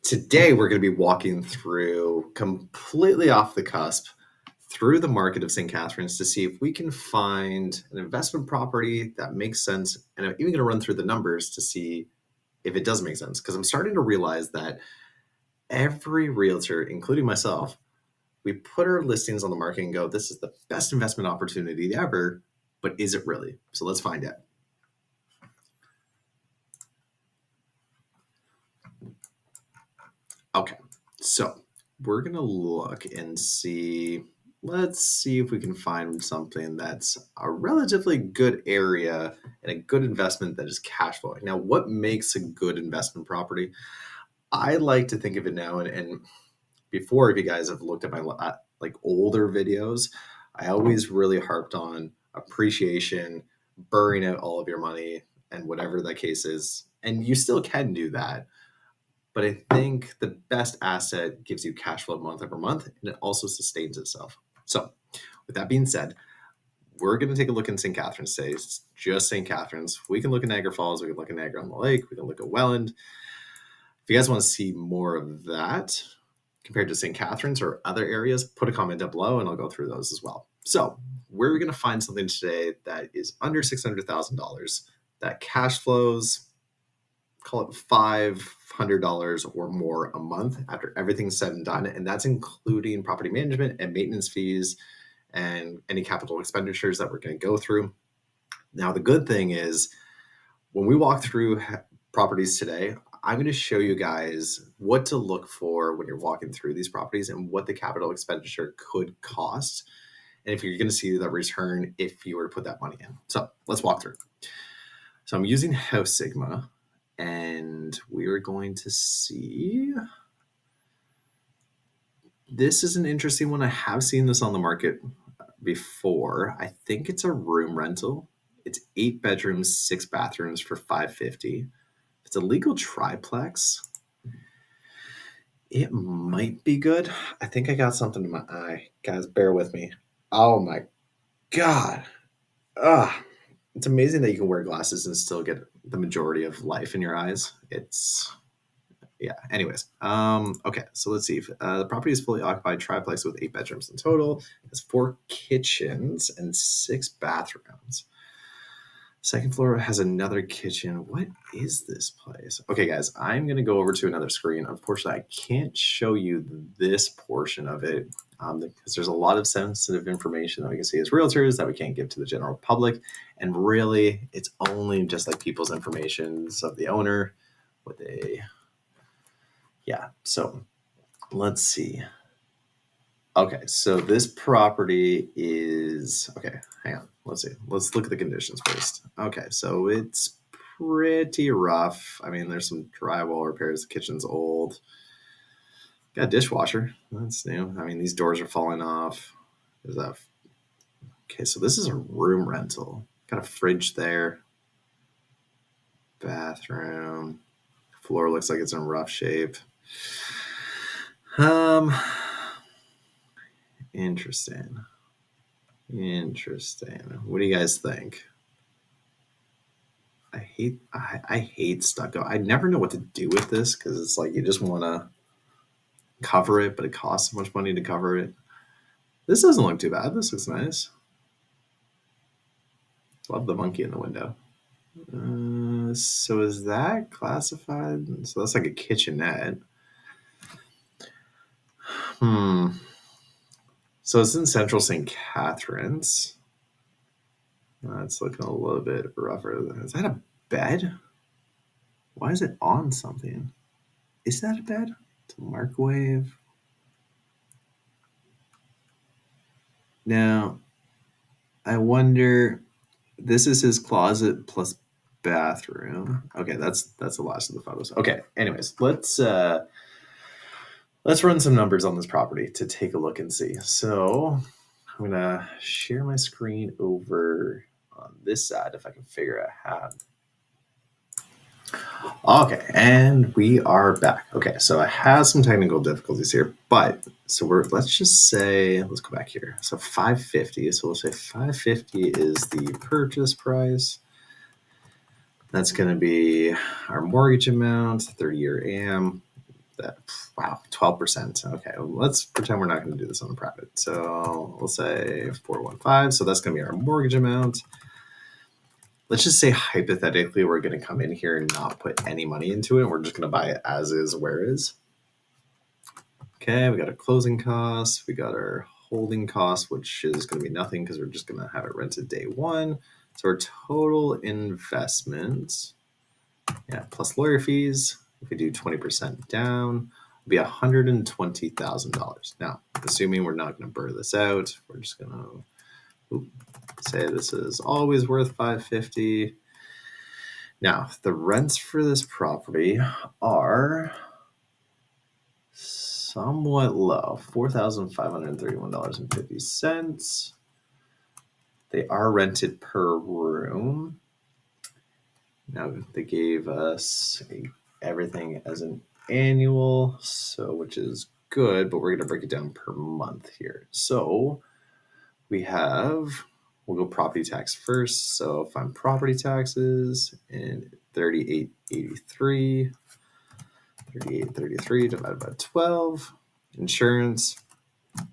Today we're going to be walking through completely off the cusp through the market of St. Catharines to see if we can find an investment property that makes sense. And I'm even going to run through the numbers to see if it does make sense, because I'm starting to realize that every realtor, including myself, we put our listings on the market and go, this is the best investment opportunity ever, but is it really? So let's find out. Okay, so we're going to look and see. Let's see if we can find something that's a relatively good area and a good investment that is cash flowing. Now, what makes a good investment property? I like to think of it now, and before, if you guys have looked at my like older videos, I always really harped on appreciation, burning out all of your money, and whatever that case is. And you still can do that. But I think the best asset gives you cash flow month over month, and it also sustains itself. So with that being said, we're going to take a look in St. Catharines today. It's just St. Catharines. We can look at Niagara Falls. We can look at Niagara on the Lake. We can look at Welland. If you guys want to see more of that compared to St. Catharines or other areas, put a comment down below and I'll go through those as well. So we're going to find something today that is under $600,000 that cash flows, call it $500 or more a month after everything's said and done. And that's including property management and maintenance fees and any capital expenditures that we're going to go through. Now, the good thing is when we walk through properties today, I'm going to show you guys what to look for when you're walking through these properties and what the capital expenditure could cost. And if you're going to see the return if you were to put that money in. So let's walk through. So I'm using House Sigma. And we are going to see, this is an interesting one. I have seen this on the market before. I think it's a room rental. It's 8 bedrooms, 6 bathrooms for $550. It's a legal triplex. It might be good. I think I got something in my eye. Guys, bear with me. Oh my God. It's amazing that you can wear glasses and still get the majority of life in your eyes. Yeah. Anyways. Okay. So let's see. The property is fully occupied triplex with 8 bedrooms in total. It has 4 kitchens and 6 bathrooms. Second floor has another kitchen. What is this place? Okay, guys, I'm going to go over to another screen. Unfortunately, I can't show you this portion of it because there's a lot of sensitive information that we can see as realtors that we can't give to the general public. And really, it's only just like people's information of the owner. So let's see. Okay, so this property is, okay, hang on. Let's see. Let's look at the conditions first. Okay, so it's pretty rough. I mean, there's some drywall repairs. The kitchen's old. Got a dishwasher. That's new. I mean, these doors are falling off. Okay, so this is a room rental. Got a fridge there. Bathroom. Floor looks like it's in rough shape. Interesting. What do you guys think? I hate stucco. I never know what to do with this because it's like you just want to cover it, but it costs so much money to cover it. This doesn't look too bad. This looks nice. Love the monkey in the window. So is that classified? So that's like a kitchenette. So it's in central St. Catharines. It's looking a little bit rougher. Is that a bed? Why is it on something? Is that a bed? It's a microwave. Now, I wonder, this is his closet plus bathroom. Okay, that's the last of the photos. Okay, anyways, let's run some numbers on this property to take a look and see. So I'm gonna share my screen over on this side if I can figure out how. Okay, and we are back. Okay, so I have some technical difficulties here, but so let's just say, let's go back here. So 550. So we'll say 550 is the purchase price. That's going to be our mortgage amount, 30-year AM. that. Wow, 12%. Okay, well, let's pretend we're not going to do this on the private. So we'll say 415. So that's going to be our mortgage amount. Let's just say hypothetically we're going to come in here and not put any money into it. We're just going to buy it as is, where is. Okay, we got our closing costs. We got our holding costs, which is going to be nothing because we're just going to have it rented day one. So our total investment, yeah, plus lawyer fees, if we do 20% down, will be $120,000. Now, assuming we're not going to burn this out, we're just going to say this is always worth $550. Now, the rents for this property are somewhat low, $4,531.50. They are rented per room. Now they gave us everything as an annual, so which is good, but we're going to break it down per month here. So we have, we'll go property tax first. So find property taxes and 3883. 3833 divided by 12. Insurance,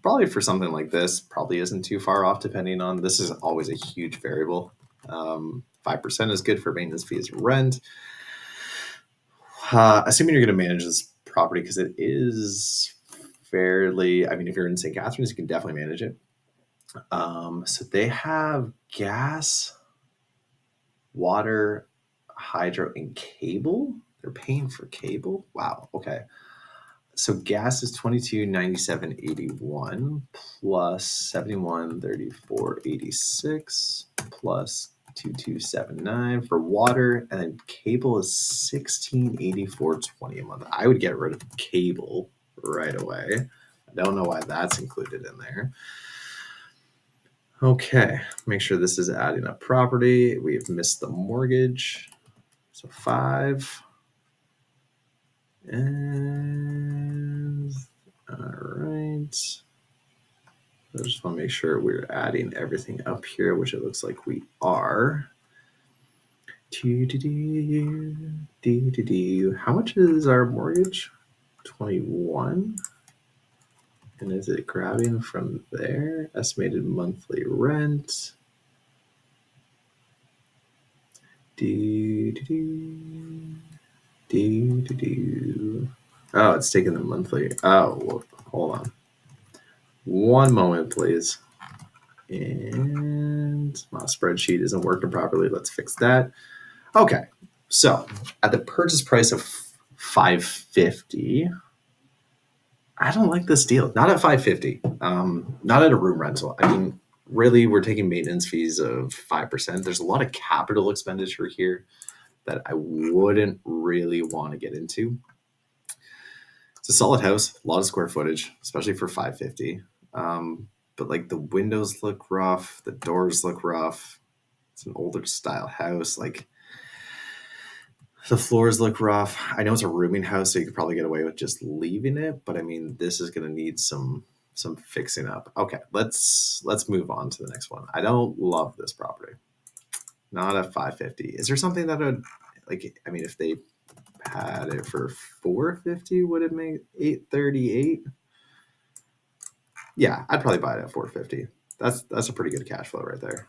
probably for something like this, probably isn't too far off, depending on, this is always a huge variable. 5% is good for maintenance fees, rent. Assuming you're going to manage this property, because it is fairly, I mean, if you're in St. Catharines, you can definitely manage it. So they have gas, water, hydro, and cable. They're paying for cable. Wow. Okay. So gas is $22.97.81 plus $71.34.86 plus 2279 for water, and then cable is $16.84.20 a month. I would get rid of cable right away. I don't know why that's included in there. Okay, make sure this is adding up property. We have missed the mortgage. So 5. And all right. I just want to make sure we're adding everything up here, which it looks like we are. How much is our mortgage? 21. And is it grabbing from there? Estimated monthly rent. Oh, it's taking the monthly. Oh, well, hold on. One moment, please. And my spreadsheet isn't working properly. Let's fix that. Okay. So at the purchase price of $550, I don't like this deal. Not at $550. Not at a room rental. I mean, really, we're taking maintenance fees of 5%. There's a lot of capital expenditure here that I wouldn't really want to get into. It's a solid house, a lot of square footage, especially for $550. But like the windows look rough, the doors look rough. It's an older style house. Like the floors look rough. I know it's a rooming house, so you could probably get away with just leaving it. But I mean, this is going to need some fixing up. Okay, let's move on to the next one. I don't love this property. Not at $550. Is there something that would, like, I mean, if they had it for $450, would it make $838? Yeah, I'd probably buy it at $450. That's a pretty good cash flow right there.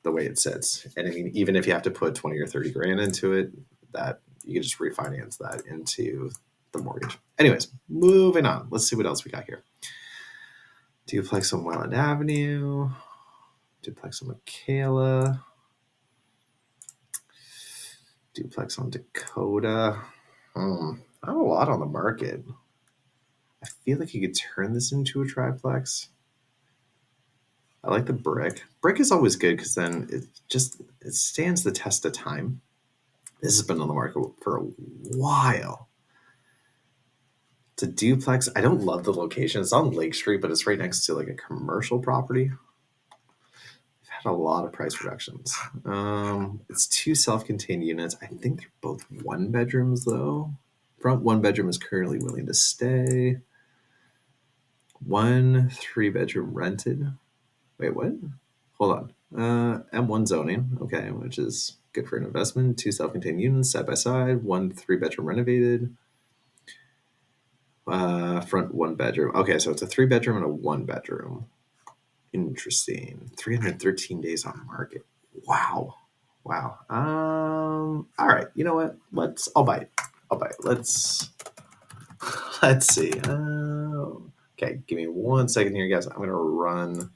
The way it sits, and I mean, even if you have to put 20 or 30 grand into it, that you can just refinance that into the mortgage. Anyways, moving on. Let's see what else we got here. Duplex on Welland Avenue. Duplex on Michaela. Duplex on Dakota. Not a lot on the market. I feel like you could turn this into a triplex. I like the brick. Brick is always good because then it stands the test of time. This has been on the market for a while. It's a duplex. I don't love the location. It's on Lake Street, but it's right next to like a commercial property. We've had a lot of price reductions. It's 2 self-contained units. I think they're both 1 bedrooms though. Front 1 bedroom is currently willing to stay. 1 3-bedroom rented. Wait, what? Hold on. M1 zoning, okay, which is good for an investment. 2 self-contained units side by side. 1 3-bedroom renovated. Front 1 bedroom. Okay, so it's a 3 bedroom and a 1 bedroom. Interesting. 313 days on market. Wow. Wow. All right. You know what? I'll bite. I'll bite. Let's see. Okay, give me 1 second here, guys. I'm gonna run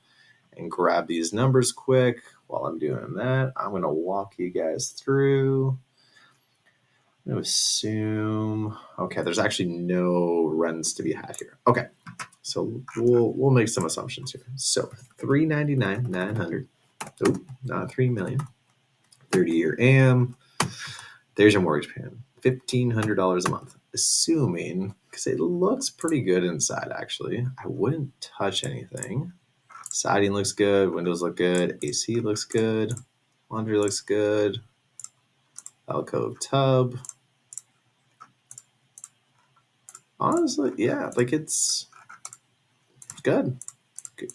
and grab these numbers quick. While I'm doing that, I'm gonna walk you guys through. I'm gonna assume. Okay, there's actually no rents to be had here. Okay, so we'll make some assumptions here. So 399, 900. Oh, not 3 million. 30-year AM. There's your mortgage payment. $1,500 a month. Assuming, because it looks pretty good inside, actually. I wouldn't touch anything. Siding looks good. Windows look good. AC looks good. Laundry looks good. Alcove tub. Honestly, yeah, like it's good. Good.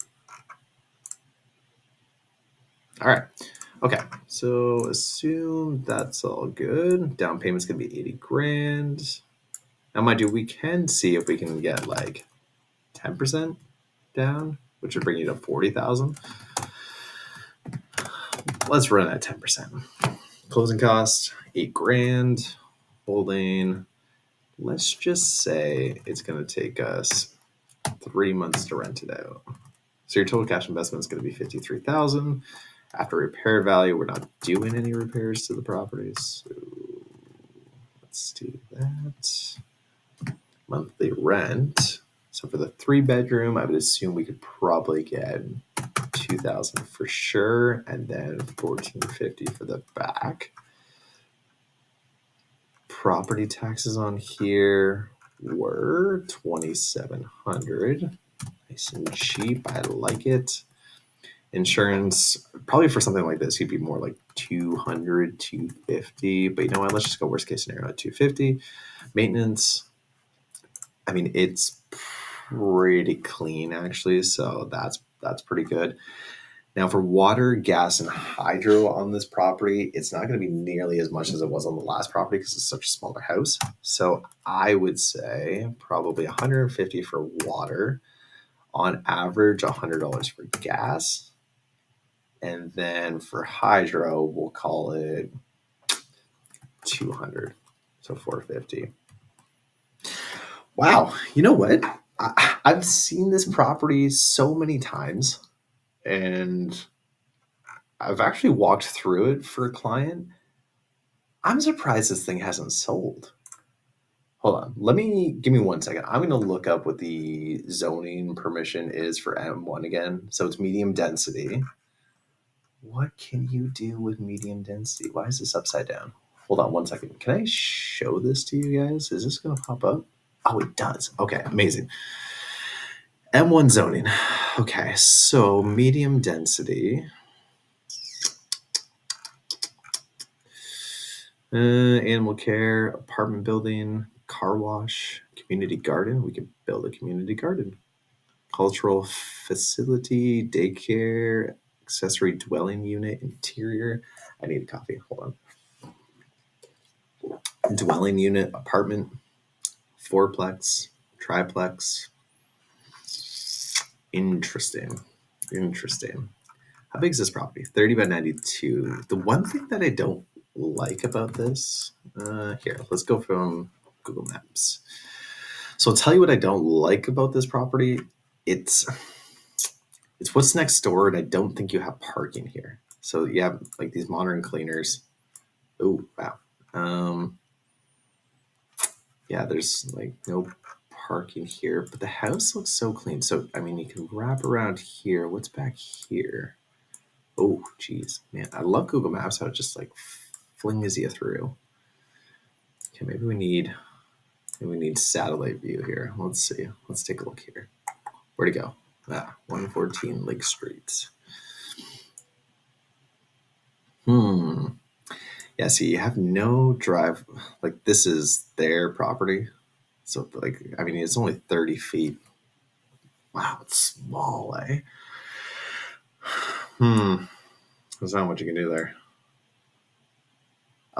All right. Okay. So assume that's all good. Down payment's gonna be 80 grand. Now, mind you, we can see if we can get like 10% down, which would bring you to 40,000. Let's run at 10%. Closing cost, 8 grand. Holding, let's just say it's going to take us 3 months to rent it out. So your total cash investment is going to be 53,000. After repair value, we're not doing any repairs to the properties. So let's do that. Monthly rent. So for the 3 bedroom, I would assume we could probably get 2,000 for sure, and then 1,450 for the back. Property taxes on here were 2,700. Nice and cheap. I like it. Insurance, probably for something like this, you'd be more like 200, 250. But you know what? Let's just go worst case scenario at 250. Maintenance, I mean, it's pretty clean actually, so that's pretty good. Now for water, gas, and hydro on this property, it's not going to be nearly as much as it was on the last property because it's such a smaller house. So I would say probably 150 for water, on average $100 for gas, and then for hydro, we'll call it 200, so 450. Wow, you know what? I've seen this property so many times, and I've actually walked through it for a client. I'm surprised this thing hasn't sold. Hold on. Give me 1 second. I'm going to look up what the zoning permission is for M1 again. So it's medium density. What can you do with medium density? Why is this upside down? Hold on 1 second. Can I show this to you guys? Is this going to pop up? Oh, it does. Okay, amazing. M1 zoning. Okay, so medium density. Animal care, apartment building, car wash, community garden. We could build a community garden. Cultural facility, daycare, accessory dwelling unit, interior. I need a coffee. Hold on. Dwelling unit, apartment, fourplex, triplex. Interesting. Interesting. How big is this property? 30 by 92. The one thing that I don't like about this, here, let's go from Google Maps. So I'll tell you what I don't like about this property. It's what's next door, and I don't think you have parking here. So you have like these modern cleaners. Oh, wow. Yeah, there's like no parking here, but the house looks so clean. So, I mean, you can wrap around here. What's back here? Oh, geez, man, I love Google Maps. How it just like flings you through. Okay, maybe we need satellite view here. Let's see. Let's take a look here. Where'd it go? 114 Lake Street. Yeah, see, you have no drive. Like, this is their property. So, like, I mean, it's only 30 feet. Wow, it's small, eh? There's not much you can do there.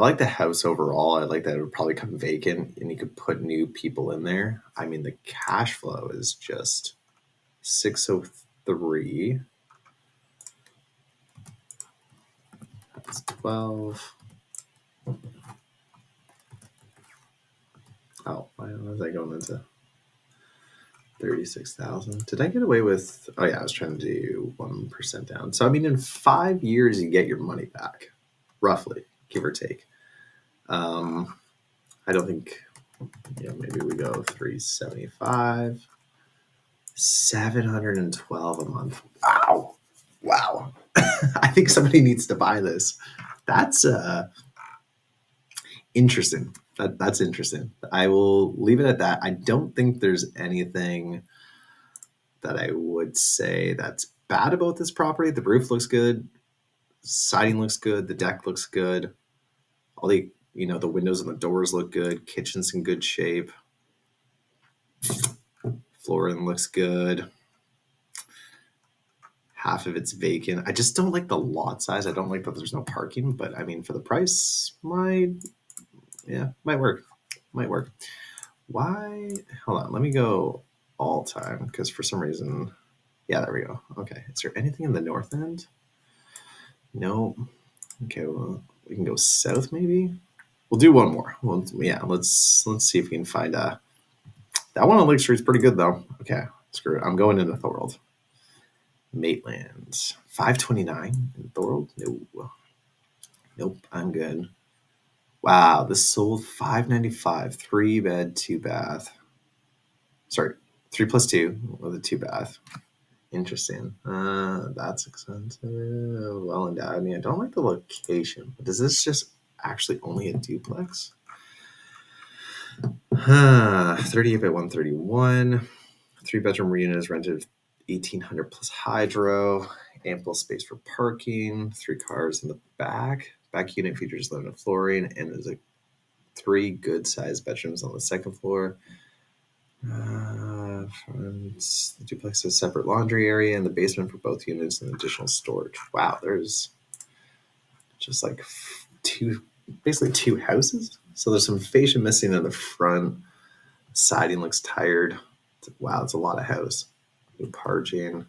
I like the house overall. I like that it would probably come vacant and you could put new people in there. I mean, the cash flow is just 603. That's 12. Oh, why was I going into 36,000? Did I get away with? Oh yeah, I was trying to do 1% down. So I mean, in 5 years, you get your money back, roughly, give or take. I don't think. Maybe we go 375, 712 a month. Wow. I think somebody needs to buy this. That's interesting. That's interesting. I will leave it at that. I don't think there's anything that I would say that's bad about this property. The roof looks good, siding looks good, the deck looks good. All the windows and the doors look good. Kitchen's in good shape. Flooring looks good. Half of it's vacant. I just don't like the lot size. I don't like that there's no parking, but I mean, for the price, might work. Might work. Why? Hold on. Let me go all time because for some reason, yeah, there we go. Okay. Is there anything in the north end? No. Okay. Well, we can go south maybe. We'll do one more. Well, yeah. Let's see if we can find that one on Lake Street's pretty good though. Okay. Screw it. I'm going into Thorold. Maitland 529 in Thorold. No. Nope. I'm good. Wow, this sold 595, 3 bed, 2 bath. Sorry, 3+2 with a 2 bath. Interesting. That's expensive. Well endowed. I mean, I don't like the location. But is this just actually only a duplex? 38 by 131. 3 bedroom unit is rented 1,800 plus hydro. Ample space for parking. 3 cars in the back. Back unit features limited flooring and there's 3 good sized bedrooms on the second floor. The duplex has a separate laundry area in the basement for both units and additional storage. Wow, there's just like basically 2 houses. So there's some fascia missing in the front. Siding looks tired. Wow, it's a lot of house. New parging.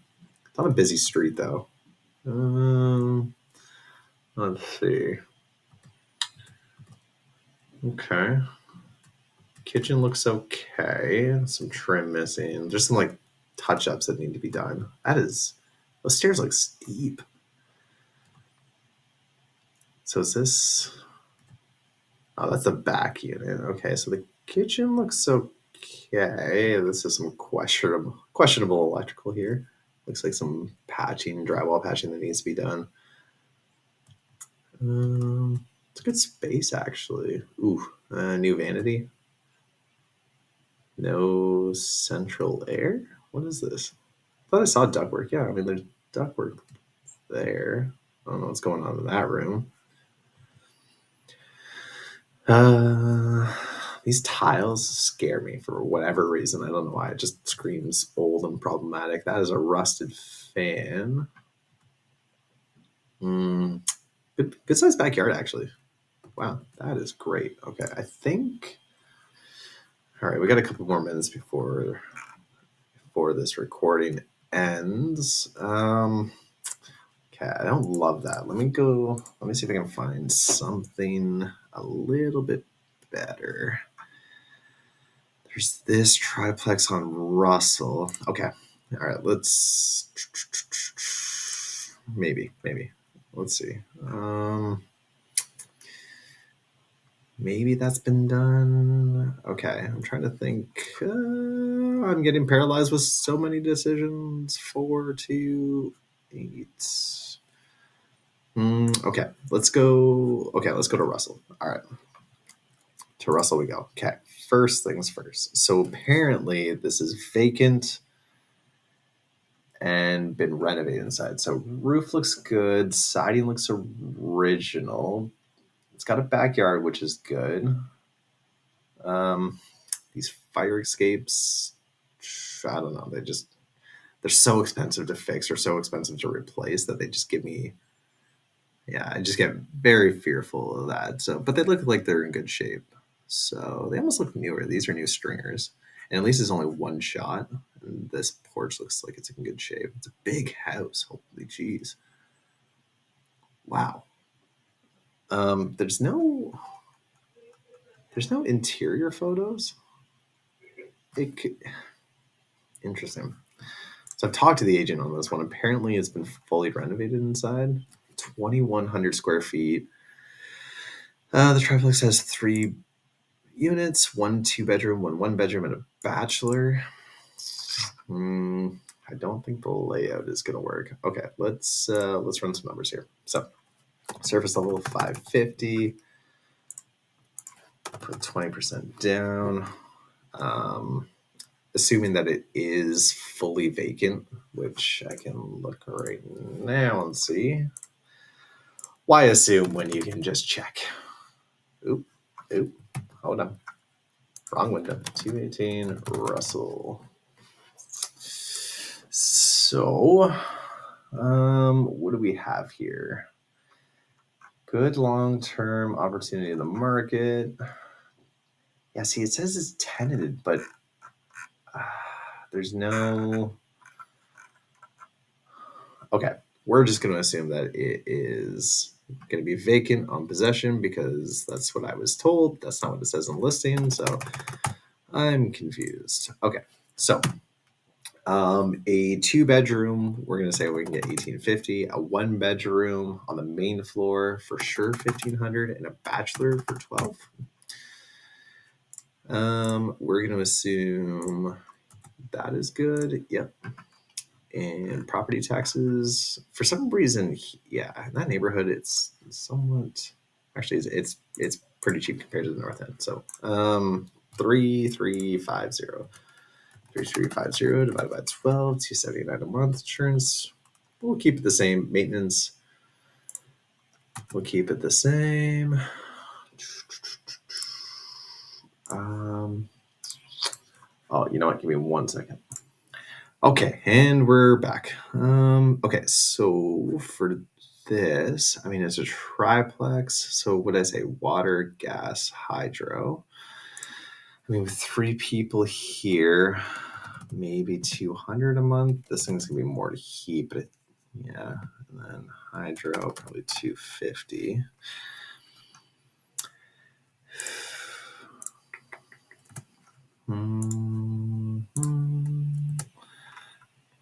It's on a busy street though. Let's see. Okay. Kitchen looks okay. Some trim missing. There's some like touch-ups that need to be done. Those stairs look steep. So is this? Oh, that's the back unit. Okay, so the kitchen looks okay. This is some questionable electrical here. Looks like some drywall patching that needs to be done. It's a good space actually. Ooh, new vanity. No central air? What is this? I thought I saw ductwork. Yeah, I mean, there's ductwork there. I don't know what's going on in that room. These tiles scare me for whatever reason. I don't know why. It just screams old and problematic. That is a rusted fan. Good sized backyard, actually. Wow, that is great. Okay, I think. All right, we got a couple more minutes before this recording ends. Okay, I don't love that. Let me see if I can find something a little bit better. There's this triplex on Russell. Okay. All right, let's maybe. Let's see. Maybe that's been done. Okay, I'm trying to think. I'm getting paralyzed with so many decisions. 4, 2, 8. Okay, let's go. Okay, let's go to Russell. All right, to Russell we go. Okay, first things first. So apparently this is vacant and been renovated inside. So roof looks good. Siding looks original. It's got a backyard, which is good. These fire escapes, I don't know. They're so expensive to fix or so expensive to replace that they just give me Yeah, I just get very fearful of that. So, but they look like they're in good shape. So they almost look newer. These are new stringers, and at least it's only one shot. And this porch looks like it's in good shape. It's a big house. Holy jeez! Wow. Um, there's no there's no interior photos. It could, interesting. So I've talked to the agent on this one. Apparently, it's been fully renovated inside. 2,100 square feet. The triplex has 3 units, one 2 bedroom, one bedroom, and a bachelor. I don't think the layout is going to work. Okay, let's run some numbers here. So surface level 550. Put 20% down. Assuming that it is fully vacant, which I can look right now and see. Why assume when you can just check? Oop, oop, hold on. Wrong window. 218 Russell. So, what do we have here? Good long-term opportunity in the market. Yeah, see, it says it's tenanted, but there's no. Okay, we're just going to assume that it is going to be vacant on possession because that's what I was told. That's not what it says on the listing, so I'm confused. Okay, so a 2 bedroom, we're gonna say we can get 1850. A 1 bedroom on the main floor for sure 1500, and a bachelor for 12. We're gonna assume that is good. Yep. And property taxes, for some reason, yeah, in that neighborhood, it's somewhat. Actually, it's pretty cheap compared to the north end. So, 3350. 3350 divided by 12, 279 a month. Insurance, we'll keep it the same. Maintenance, we'll keep it the same. Oh, you know what? Give me 1 second. Okay, and we're back. Okay, so for this, I mean, it's a triplex. So what did I say? Water, gas, hydro. I mean, with 3 people here, maybe 200 a month. This thing's gonna be more to heat, but yeah. And then hydro, probably 250.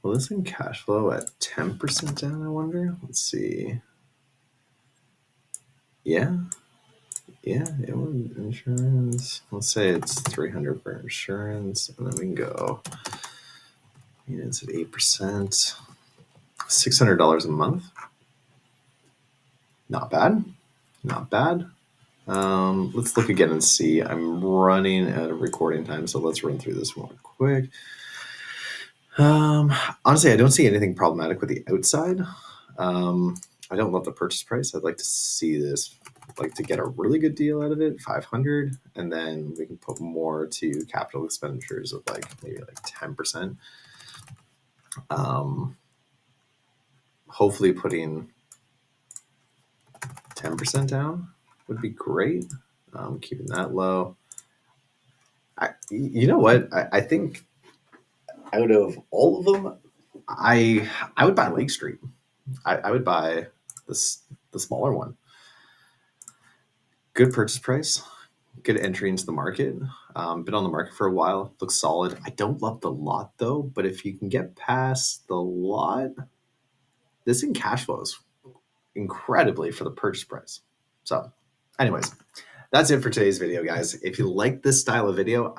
Will this thing cash flow at 10% down, I wonder? Let's see. Yeah. Yeah, it would. Insurance. Let's say it's 300 for insurance, and then we can go. It's at 8%. $600 a month. Not bad. Not bad. Let's look again and see. I'm running out of recording time, so let's run through this one quick. Honestly, I don't see anything problematic with the outside. I don't love the purchase price. I'd like to see this, like to get a really good deal out of it, 500, and then we can put more to capital expenditures of maybe 10%. Hopefully putting 10% down would be great. Keeping that low. You know what? I think out of all of them, I would buy Lake Street. I would buy the smaller one. Good purchase price, good entry into the market. Been on the market for a while, looks solid. I don't love the lot though, but if you can get past the lot, this in cash flows incredibly for the purchase price. So, anyways, that's it for today's video, guys. If you like this style of video,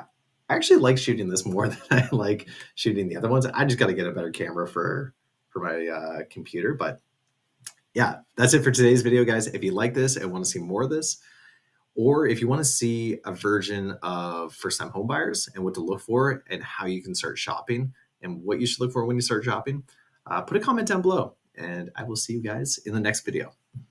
I actually like shooting this more than I like shooting the other ones. I just got to get a better camera for my computer. But yeah, that's it for today's video, guys. If you like this and want to see more of this, or if you want to see a version of first-time home buyers and what to look for and how you can start shopping and what you should look for when you start shopping, put a comment down below, and I will see you guys in the next video.